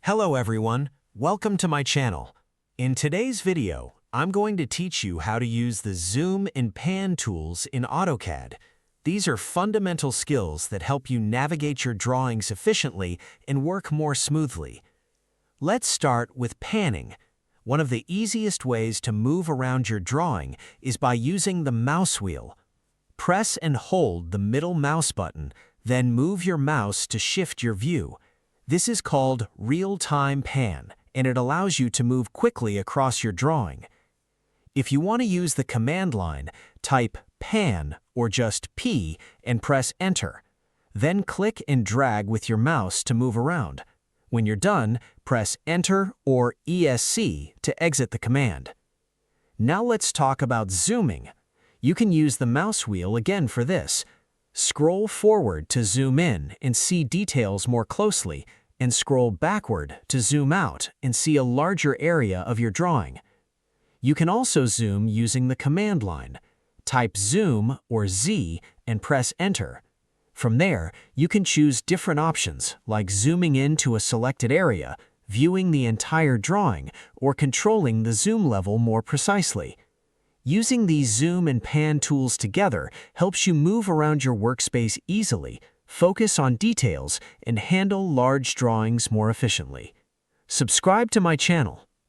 Hello everyone, welcome to my channel. In today's video, I'm going to teach you how to use the zoom and pan tools in AutoCAD. These are fundamental skills that help you navigate your drawings efficiently and work more smoothly. Let's start with panning. One of the easiest ways to move around your drawing is by using the mouse wheel. Press and hold the middle mouse button, then move your mouse to shift your view. This is called real-time pan, and it allows you to move quickly across your drawing. If you want to use the command line, type pan or just P and press Enter. Then click and drag with your mouse to move around. When you're done, press Enter or ESC to exit the command. Now let's talk about zooming. You can use the mouse wheel again for this. Scroll forward to zoom in and see details more closely, and scroll backward to zoom out and see a larger area of your drawing. You can also zoom using the command line. Type Zoom or Z and press Enter. From there, you can choose different options like zooming in to a selected area, viewing the entire drawing, or controlling the zoom level more precisely. Using these zoom and pan tools together helps you move around your workspace easily, focus on details, and handle large drawings more efficiently. Subscribe to my channel